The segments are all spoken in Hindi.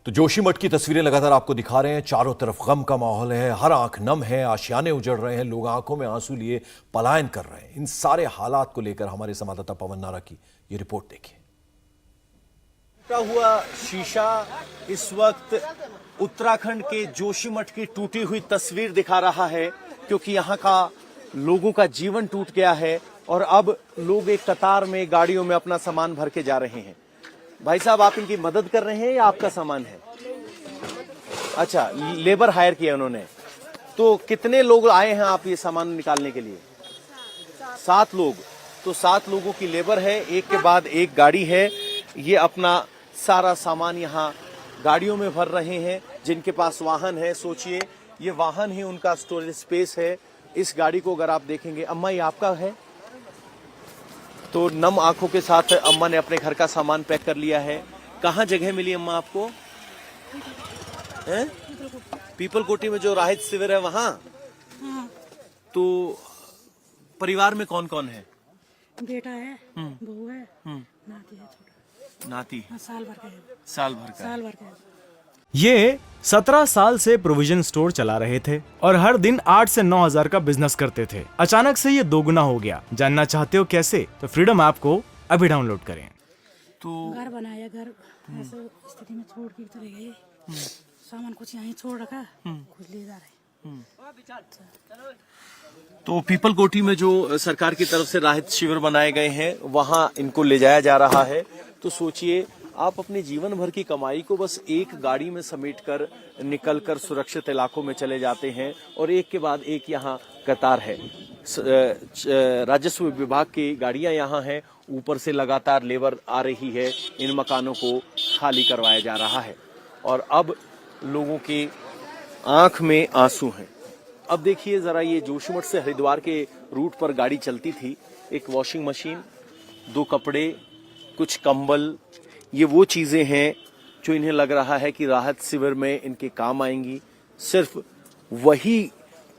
तो जोशीमठ की तस्वीरें लगातार आपको दिखा रहे हैं। चारों तरफ गम का माहौल है, हर आंख नम है, आशियाने उजड़ रहे हैं, लोग आंखों में आंसू लिए पलायन कर रहे हैं। इन सारे हालात को लेकर हमारे संवाददाता पवन नारा की ये रिपोर्ट देखिए। टूटा हुआ शीशा इस वक्त उत्तराखंड के जोशीमठ की टूटी हुई तस्वीर दिखा रहा है, क्योंकि यहाँ का लोगों का जीवन टूट गया है और अब लोग एक कतार में गाड़ियों में अपना सामान भर के जा रहे हैं। भाई साहब, आप इनकी मदद कर रहे हैं या आपका सामान है? अच्छा, लेबर हायर किया उन्होंने। तो कितने लोग आए हैं आप ये सामान निकालने के लिए? 7 लोग। तो 7 लोगों की लेबर है, एक के बाद एक गाड़ी है। ये अपना सारा सामान यहाँ गाड़ियों में भर रहे हैं। जिनके पास वाहन है, सोचिए ये वाहन ही उनका स्टोरेज स्पेस है। इस गाड़ी को अगर आप देखेंगे, अम्मा ये आपका है? तो नम आंखों के साथ अम्मा ने अपने घर का सामान पैक कर लिया है। कहाँ जगह मिली अम्मा आपको? हैं? पीपल कोटी में जो राहत शिविर है वहाँ? तो परिवार में कौन कौन है? बेटा है, बहू है, नाती है छोटा। नाती? साल भर का है। साल भर का? साल भर का है। ये 17 साल से प्रोविजन स्टोर चला रहे थे और हर दिन 8 से 9 हजार का बिजनेस करते थे। अचानक से ये दोगुना हो गया। जानना चाहते हो कैसे? तो फ्रीडम ऐप को अभी डाउनलोड करें। तो घर बनाया, घर ऐसे स्थिति में छोड़ के चले गए। सामान कुछ यहीं छोड़ रखा, कुछ ले जा रहे। तो पीपल कोटी में जो सरकार की तरफ से राहत शिविर बनाए गए हैं, वहां इनको ले जाया जा रहा है। तो सोचिए, आप अपने जीवन भर की कमाई को बस एक गाड़ी में समेटकर निकलकर सुरक्षित इलाकों में चले जाते हैं और एक के बाद एक यहाँ कतार है। राजस्व विभाग की गाड़ियां यहाँ हैं, ऊपर से लगातार लेबर आ रही है। इन मकानों को खाली करवाया जा रहा है और अब लोगों की आंख में आंसू हैं। अब देखिए जरा, ये जोशीमठ से हरिद्वार के रूट पर गाड़ी चलती थी। एक वॉशिंग मशीन, 2 कपड़े, कुछ कंबल, ये वो चीजें हैं जो इन्हें लग रहा है कि राहत शिविर में इनके काम आएंगी। सिर्फ वही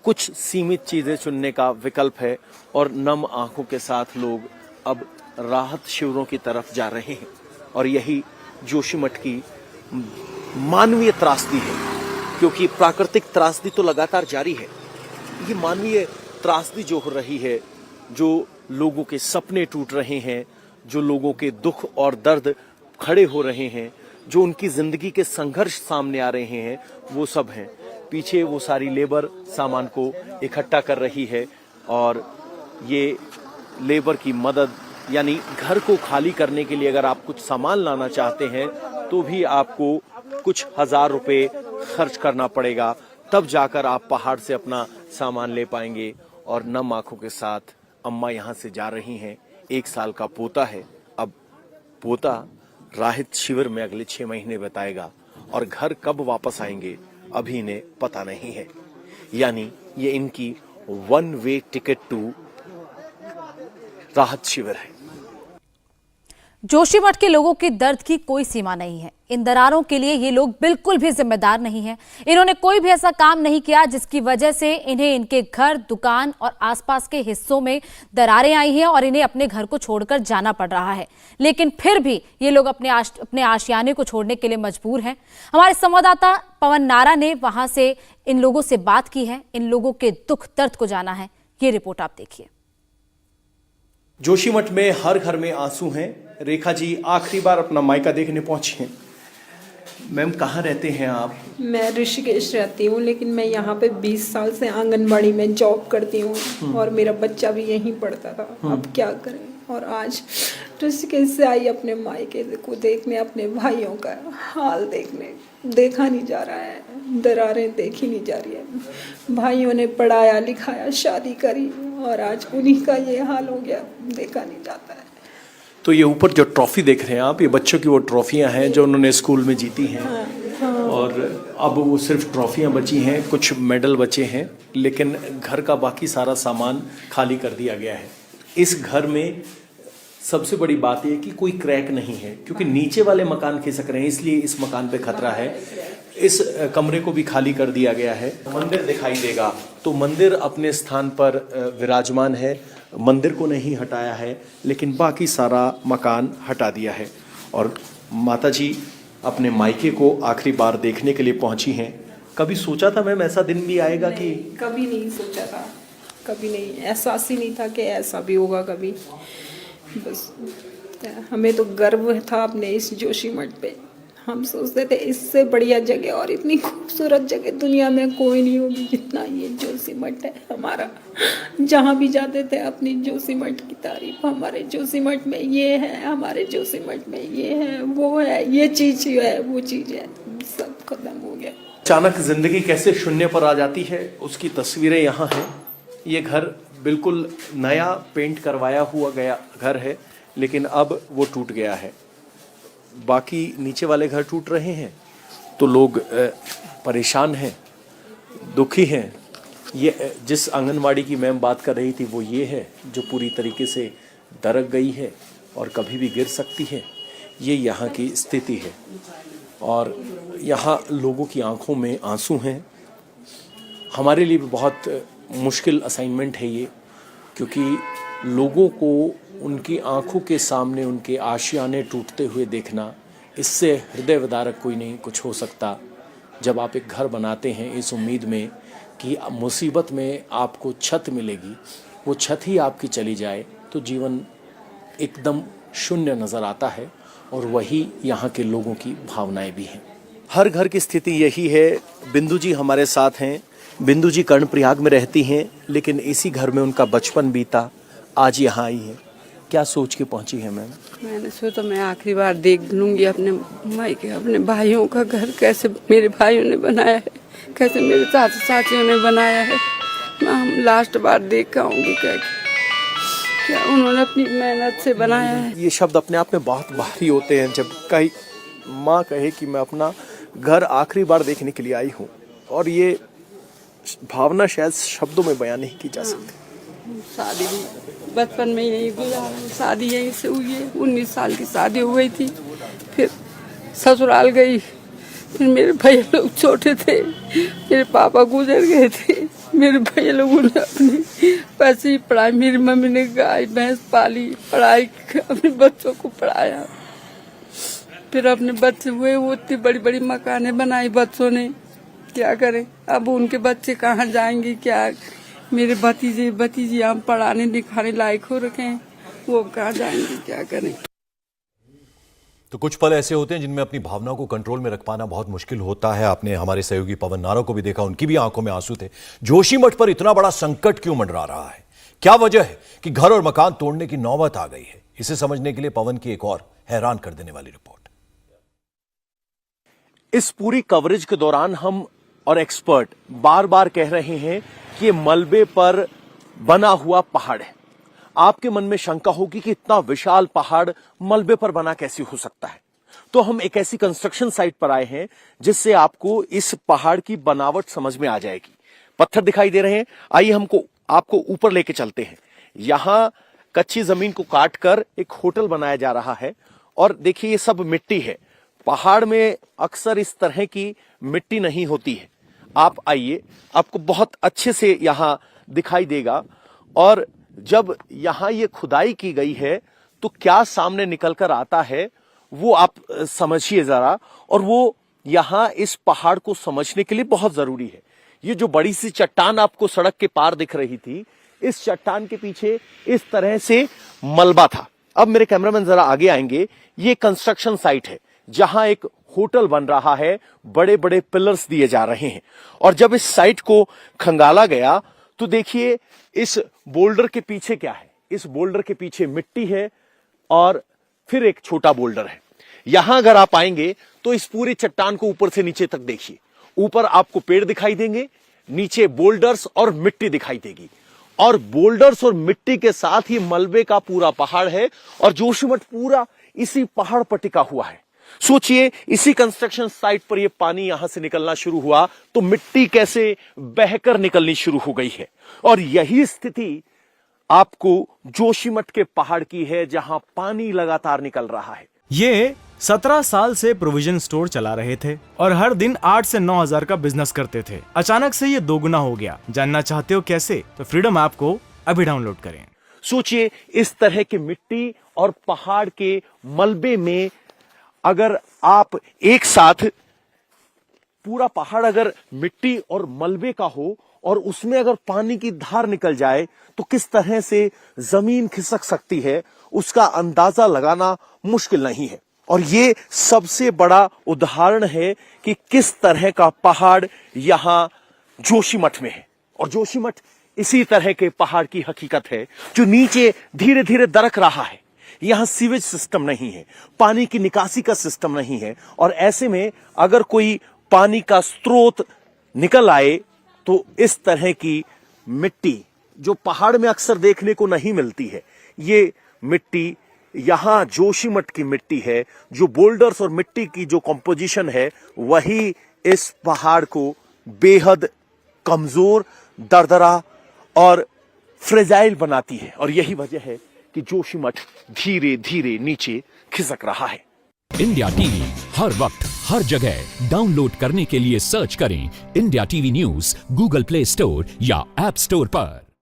कुछ सीमित चीजें चुनने का विकल्प है और नम आंखों के साथ लोग अब राहत शिविरों की तरफ जा रहे हैं। और यही जोशीमठ की मानवीय त्रासदी है, क्योंकि प्राकृतिक त्रासदी तो लगातार जारी है। ये मानवीय त्रासदी जो हो रही है, जो लोगों के सपने टूट रहे हैं, जो लोगों के दुख और दर्द खड़े हो रहे हैं, जो उनकी जिंदगी के संघर्ष सामने आ रहे हैं, वो सब हैं। पीछे वो सारी लेबर सामान को इकट्ठा कर रही है और ये लेबर की मदद, यानी घर को खाली करने के लिए अगर आप कुछ सामान लाना चाहते हैं तो भी आपको कुछ हजार रुपए खर्च करना पड़ेगा, तब जाकर आप पहाड़ से अपना सामान ले पाएंगे। और नम आंखों के साथ अम्मा यहाँ से जा रही हैं। 1 साल का पोता है। अब पोता राहत शिविर में अगले 6 महीने बताएगा और घर कब वापस आएंगे अभी इन्हें पता नहीं है। यानी ये इनकी 1 वे टिकट टू राहत शिविर है। जोशीमठ के लोगों के दर्द की कोई सीमा नहीं है। इन दरारों के लिए ये लोग बिल्कुल भी जिम्मेदार नहीं हैं। इन्होंने कोई भी ऐसा काम नहीं किया जिसकी वजह से इन्हें इनके घर, दुकान और आसपास के हिस्सों में दरारें आई हैं और इन्हें अपने घर को छोड़कर जाना पड़ रहा है। लेकिन फिर भी ये लोग अपने आशियाने को छोड़ने के लिए मजबूर हैं। हमारे संवाददाता पवन नारा ने वहां से इन लोगों से बात की है, इन लोगों के दुख दर्द को जाना है। ये रिपोर्ट आप देखिए। जोशीमठ में हर घर में आंसू हैं। रेखा जी आखिरी बार अपना मायका देखने पहुंची हैं। मैम, कहाँ रहते हैं आप? मैं ऋषिकेश रहती हूँ, लेकिन मैं यहाँ पे 20 साल से आंगनबाड़ी में जॉब करती हूँ और मेरा बच्चा भी यहीं पढ़ता था। अब क्या करें? और आज ऋषिकेश से आई अपने मायके को देखने, अपने भाइयों का हाल देखने। देखा नहीं जा रहा है, दरारें देखी नहीं जा रही है। भाइयों ने पढ़ाया लिखाया, शादी करी और आज उन्हीं का ये हाल हो गया, देखा नहीं जाता है। तो ये ऊपर जो ट्रॉफी देख रहे हैं आप, ये बच्चों की वो ट्रॉफियां हैं जो उन्होंने स्कूल में जीती हैं। हाँ। और अब वो सिर्फ ट्रॉफियां बची हैं, कुछ मेडल बचे हैं, लेकिन घर का बाकी सारा सामान खाली कर दिया गया है। इस घर में सबसे बड़ी बात यह कि कोई क्रैक नहीं है, क्योंकि नीचे वाले मकान खिसक रहे हैं, इसलिए इस मकान पे खतरा है। इस कमरे को भी खाली कर दिया गया है। मंदिर दिखाई देगा तो मंदिर अपने स्थान पर विराजमान है, मंदिर को नहीं हटाया है, लेकिन बाकी सारा मकान हटा दिया है। और माता जी अपने मायके को आखिरी बार देखने के लिए पहुंची हैं। कभी सोचा था मैम ऐसा दिन भी आएगा कि? कभी नहीं सोचा था, कभी नहीं, एहसास ही नहीं था कि ऐसा भी होगा कभी। बस हमें तो गर्व था अपने इस जोशीमठ पे। हम सोचते थे इससे बढ़िया जगह और इतनी खूबसूरत जगह दुनिया में कोई नहीं होगी जितना ये जोशीमठ है हमारा। जहाँ भी जाते थे अपनी जोशीमठ की तारीफ, हमारे जोशीमठ में ये है, हमारे जोशीमठ में ये है, वो है, ये चीज़ है, वो चीज़ है, सब खत्म हो गया। अचानक जिंदगी कैसे शून्य पर आ जाती है उसकी तस्वीरें यहाँ हैं। ये घर बिल्कुल नया पेंट करवाया हुआ गया घर है, लेकिन अब वो टूट गया है। बाकी नीचे वाले घर टूट रहे हैं तो लोग परेशान हैं, दुखी हैं। ये जिस आंगनवाड़ी की मैम बात कर रही थी वो ये है जो पूरी तरीके से दरक गई है और कभी भी गिर सकती है। ये यहाँ की स्थिति है और यहाँ लोगों की आंखों में आंसू हैं। हमारे लिए भी बहुत मुश्किल असाइनमेंट है ये, क्योंकि लोगों को उनकी आंखों के सामने उनके आशियाने टूटते हुए देखना, इससे हृदय विदारक कोई नहीं कुछ हो सकता। जब आप एक घर बनाते हैं इस उम्मीद में कि मुसीबत में आपको छत मिलेगी, वो छत ही आपकी चली जाए तो जीवन एकदम शून्य नज़र आता है। और वही यहाँ के लोगों की भावनाएं भी हैं। हर घर की स्थिति यही है। बिंदु जी हमारे साथ हैं। बिंदु जी कर्णप्रयाग में रहती हैं, लेकिन इसी घर में उनका बचपन बीता। आज यहाँ आई है, क्या सोच के पहुंची है मैम? मैंने सोचा मैं आखिरी बार देख लूंगी अपने मायके, अपने भाइयों का घर कैसे मेरे भाइयों ने बनाया है, कैसे मेरे चाचा चाचियों ने बनाया है। मैं हम लास्ट बार देख के आऊंगी क्या उन्होंने अपनी मेहनत से बनाया है। ये शब्द अपने आप में बहुत भारी होते हैं जब कहीं माँ कहे कि मैं अपना घर आखिरी बार देखने के लिए आई हूँ, और ये भावना शायद शब्दों में बयान नहीं की जा सकती। शादी भी बचपन में यही गुजारा, शादी यहीं से हुई है। 19 साल की शादी हो गई थी, फिर ससुराल गई। फिर मेरे भैया लोग छोटे थे, मेरे पापा गुजर गए थे। मेरे भैया लोगों ने अपनी पैसे ही पढ़ाई, मेरी मम्मी ने गाय भैंस पाली, पढ़ाई अपने बच्चों को पढ़ाया। फिर अपने बच्चे हुए, वो इतनी बड़ी बड़ी मकाने बनाई बच्चों ने। क्या करें अब, उनके बच्चे कहाँ जाएंगे क्या? मेरे भतीजी हम पढ़ाने लिखाने लायक हो रखे हैं, वो कहाँ जाएंगे, क्या करें? तो कुछ पल ऐसे होते हैं जिनमें अपनी भावना को कंट्रोल में रख पाना बहुत मुश्किल होता है। आपने हमारे सहयोगी पवन नारा को भी देखा, उनकी भी आंखों में आंसू थे। जोशीमठ पर इतना बड़ा संकट क्यों मंडरा रहा है? क्या वजह है कि घर और मकान तोड़ने की नौबत आ गई है? इसे समझने के लिए पवन की एक और हैरान कर देने वाली रिपोर्ट। इस पूरी कवरेज के दौरान हम और एक्सपर्ट बार बार कह रहे हैं कि मलबे पर बना हुआ पहाड़ है। आपके मन में शंका होगी कि इतना विशाल पहाड़ मलबे पर बना कैसे हो सकता है? तो हम एक ऐसी कंस्ट्रक्शन साइट पर आए हैं जिससे आपको इस पहाड़ की बनावट समझ में आ जाएगी। पत्थर दिखाई दे रहे हैं, आइए आपको ऊपर लेके चलते हैं। यहां कच्ची जमीन को काट कर एक होटल बनाया जा रहा है, और देखिए ये सब मिट्टी है। पहाड़ में अक्सर इस तरह की मिट्टी नहीं होती है। आप आइए, आपको बहुत अच्छे से यहां दिखाई देगा। और जब यहां ये खुदाई की गई है तो क्या सामने निकल कर आता है वो आप समझिए जरा। और वो यहां इस पहाड़ को समझने के लिए बहुत जरूरी है। ये जो बड़ी सी चट्टान आपको सड़क के पार दिख रही थी, इस चट्टान के पीछे इस तरह से मलबा था। अब मेरे कैमरामैन जरा आगे आएंगे। ये कंस्ट्रक्शन साइट है जहां एक होटल बन रहा है, बड़े बड़े पिलर्स दिए जा रहे हैं। और जब इस साइट को खंगाला गया तो देखिए इस बोल्डर के पीछे क्या है। इस बोल्डर के पीछे मिट्टी है और फिर एक छोटा बोल्डर है। यहां अगर आप आएंगे तो इस पूरी चट्टान को ऊपर से नीचे तक देखिए। ऊपर आपको पेड़ दिखाई देंगे, नीचे बोल्डर्स और मिट्टी दिखाई देगी, और बोल्डर्स और मिट्टी के साथ ही मलबे का पूरा पहाड़ है। और जोशीमठ पूरा इसी पहाड़ पर टिका हुआ है। सोचिए, इसी कंस्ट्रक्शन साइट पर यह पानी यहां से निकलना शुरू हुआ तो मिट्टी कैसे बहकर निकलनी शुरू हो गई है। और यही स्थिति आपको जोशीमठ के पहाड़ की है, जहां पानी लगातार निकल रहा है। ये 17 साल से प्रोविजन स्टोर चला रहे थे और हर दिन 8 से 9 हजार का बिजनेस करते थे। अचानक से ये दोगुना हो गया। जानना चाहते हो कैसे? तो फ्रीडम ऐप को अभी डाउनलोड करें। सोचिए, इस तरह की मिट्टी और पहाड़ के मलबे में अगर आप एक साथ पूरा पहाड़ अगर मिट्टी और मलबे का हो और उसमें अगर पानी की धार निकल जाए तो किस तरह से जमीन खिसक सकती है, उसका अंदाजा लगाना मुश्किल नहीं है। और ये सबसे बड़ा उदाहरण है कि किस तरह का पहाड़ यहां जोशीमठ में है। और जोशीमठ इसी तरह के पहाड़ की हकीकत है जो नीचे धीरे धीरे दरक रहा है। यहां सीवेज सिस्टम नहीं है, पानी की निकासी का सिस्टम नहीं है, और ऐसे में अगर कोई पानी का स्रोत निकल आए तो इस तरह की मिट्टी जो पहाड़ में अक्सर देखने को नहीं मिलती है, ये मिट्टी यहां जोशीमठ की मिट्टी है। जो बोल्डर्स और मिट्टी की जो कंपोजिशन है वही इस पहाड़ को बेहद कमजोर, दरदरा और फ्रेजाइल बनाती है। और यही वजह है कि जोशीमठ धीरे धीरे नीचे खिसक रहा है। इंडिया टीवी हर वक्त हर जगह डाउनलोड करने के लिए सर्च करें India TV news Google play store या ऐप स्टोर पर।